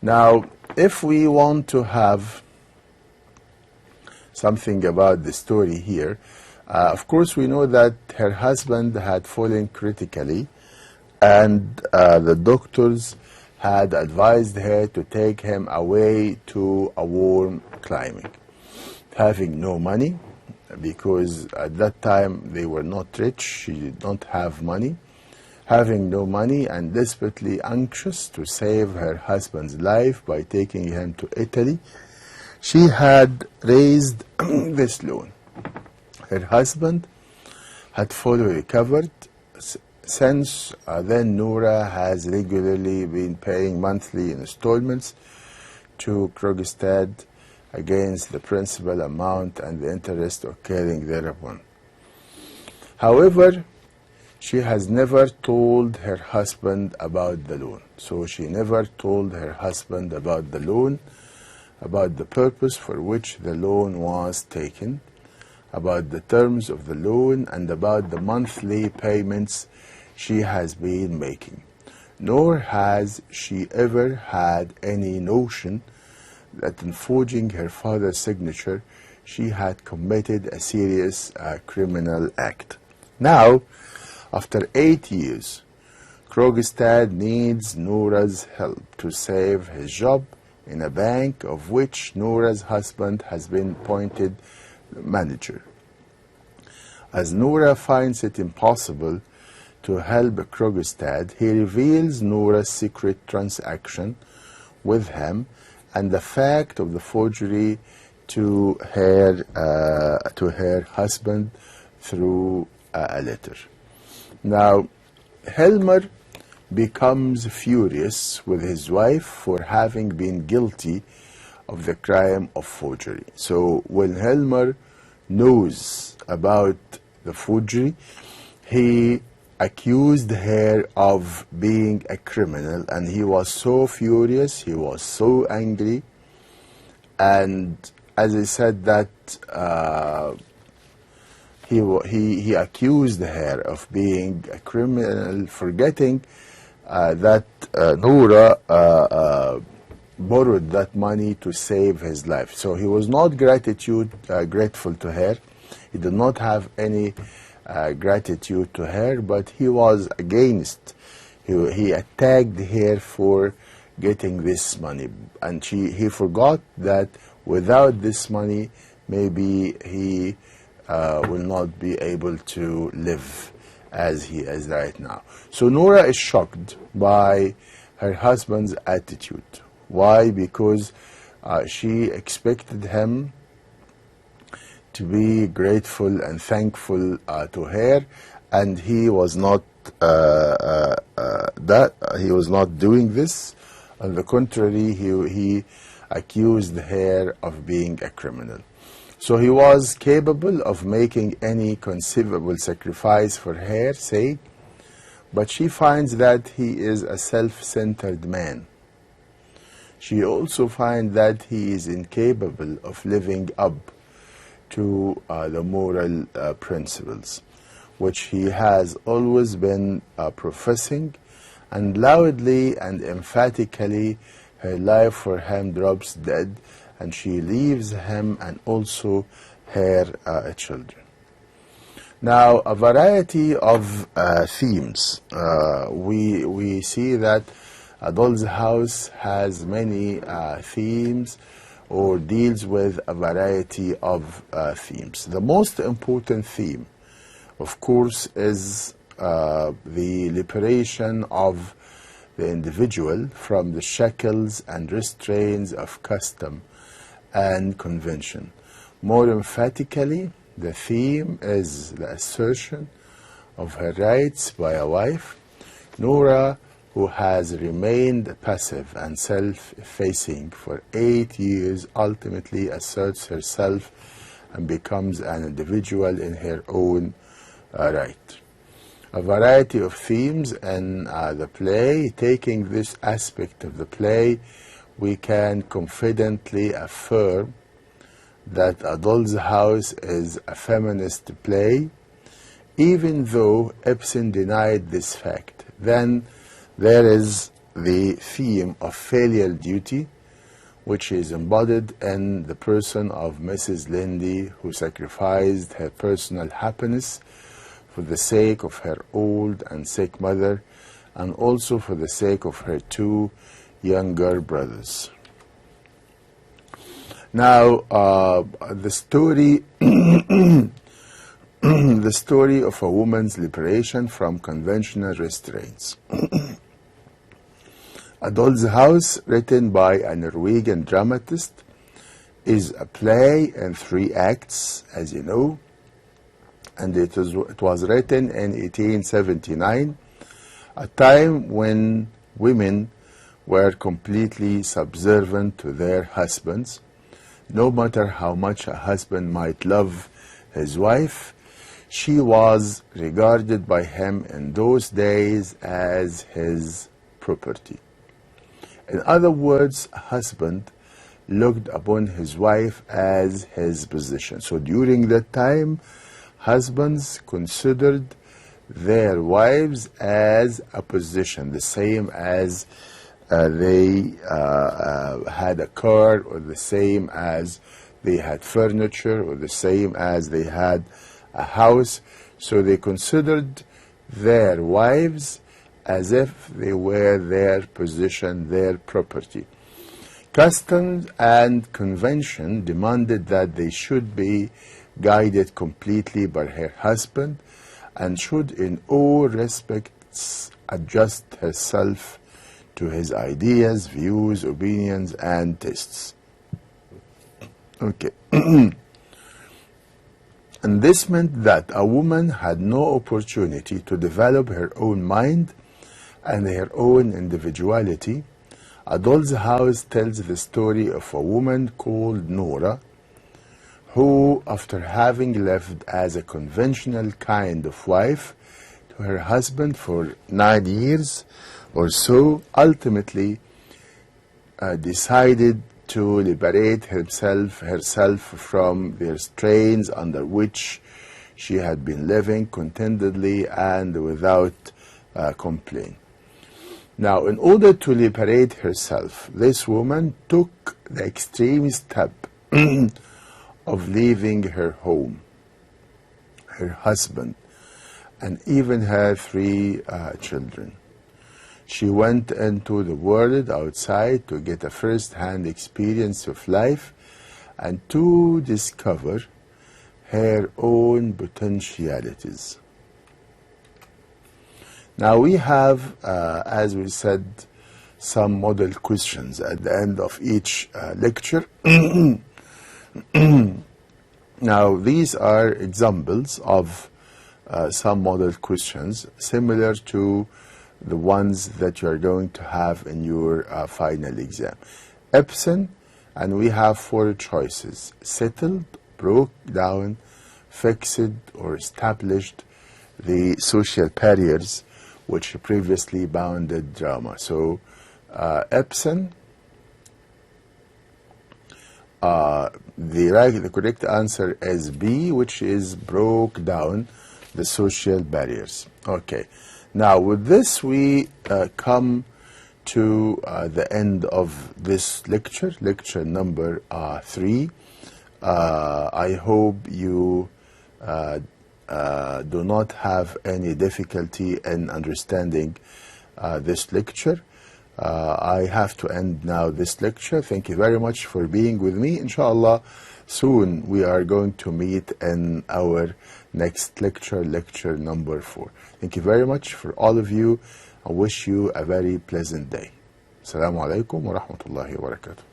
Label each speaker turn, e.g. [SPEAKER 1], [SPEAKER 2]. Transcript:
[SPEAKER 1] Now, if we want to have something about the story here, of course we know that her husband had fallen critically, and the doctors had advised her to take him away to a warm climate. Having no money, because at that time they were not rich, she did not have money. Having no money and desperately anxious to save her husband's life by taking him to Italy, she had raised this loan. Her husband had fully recovered. Since then, Noura has regularly been paying monthly installments to Krogstad against the principal amount and the interest occurring thereupon. However, she has never told her husband about the loan. So she never told her husband about the loan, about the purpose for which the loan was taken, about the terms of the loan, and about the monthly payments she has been making. Nor has she ever had any notion that in forging her father's signature, she had committed a serious criminal act. Now, after 8 years, Krogstad needs Noura's help to save his job in a bank of which Noura's husband has been appointed manager. As Noura finds it impossible to help Krogstad, he reveals Noura's secret transaction with him and the fact of the forgery to her husband through a letter. Now, Helmer becomes furious with his wife for having been guilty of the crime of forgery. So when Helmer knows about the forgery, he accused her of being a criminal, and he was so furious, he was so angry, and as I said that he accused her of being a criminal, forgetting that Noura borrowed that money to save his life. So he was not grateful to her. He did not have any gratitude to her, but he was against. He attacked her for getting this money, and he forgot that without this money, maybe he will not be able to live as he is right now. So Noura is shocked by her husband's attitude. Why? Because she expected him to be grateful and thankful to her, and he was not he was not doing this. On the contrary, he accused her of being a criminal. So he was capable of making any conceivable sacrifice for her sake, but she finds that he is a self-centered man. She also finds that he is incapable of living up to the moral principles, which he has always been professing, and loudly and emphatically her life for him drops dead, and she leaves him and also her children. Now, a variety of themes. We see that A Doll's House has many themes, or deals with a variety of themes. The most important theme, of course, is the liberation of the individual from the shackles and restraints of custom and convention. More emphatically, the theme is the assertion of her rights by a wife. Noura, who has remained passive and self-effacing for 8 years, ultimately asserts herself and becomes an individual in her own right. A variety of themes in the play. Taking this aspect of the play, we can confidently affirm that A Doll's House is a feminist play, even though Ibsen denied this fact. Then there is the theme of filial duty, which is embodied in the person of Mrs. Lindy, who sacrificed her personal happiness for the sake of her old and sick mother, and also for the sake of her two younger brothers. Now, the story the story of a woman's liberation from conventional restraints. A Doll's House, written by a Norwegian dramatist, is a play in 3 acts, as you know, and it was written in 1879, a time when women were completely subservient to their husbands. No matter how much a husband might love his wife, she was regarded by him in those days as his property. In other words, a husband looked upon his wife as his possession. So during that time, husbands considered their wives as a possession, the same as they had a car, or the same as they had furniture, or the same as they had a house. So they considered their wives as if they were their possession, their property. Customs and convention demanded that they should be guided completely by her husband, and should in all respects adjust herself to his ideas, views, opinions, and tastes. Okay. And this meant that a woman had no opportunity to develop her own mind and her own individuality. A Doll's House tells the story of a woman called Nora, who, after having lived as a conventional kind of wife to her husband for 9 years or so, ultimately decided to liberate herself from the restraints under which she had been living contentedly and without complaint. Now, in order to liberate herself, this woman took the extreme step of leaving her home, her husband, and even her 3 children. She went into the world outside to get a first-hand experience of life and to discover her own potentialities. Now we have, as we said, some model questions at the end of each lecture. Now these are examples of some model questions similar to the ones that you are going to have in your final exam. Epson, and we have 4 choices: settled, broke down, fixed, or established the social barriers which previously bounded drama. So Epson, the correct answer is B, which is broke down the social barriers. Okay. Now, with this, we come to the end of this lecture, lecture number 3. I hope you do not have any difficulty in understanding this lecture. I have to end now this lecture. Thank you very much for being with me. Inshallah, soon we are going to meet in our next lecture, lecture number 4. Thank you very much for all of you. I wish you a very pleasant day. Assalamu alaikum wa rahmatullahi wa barakatuh.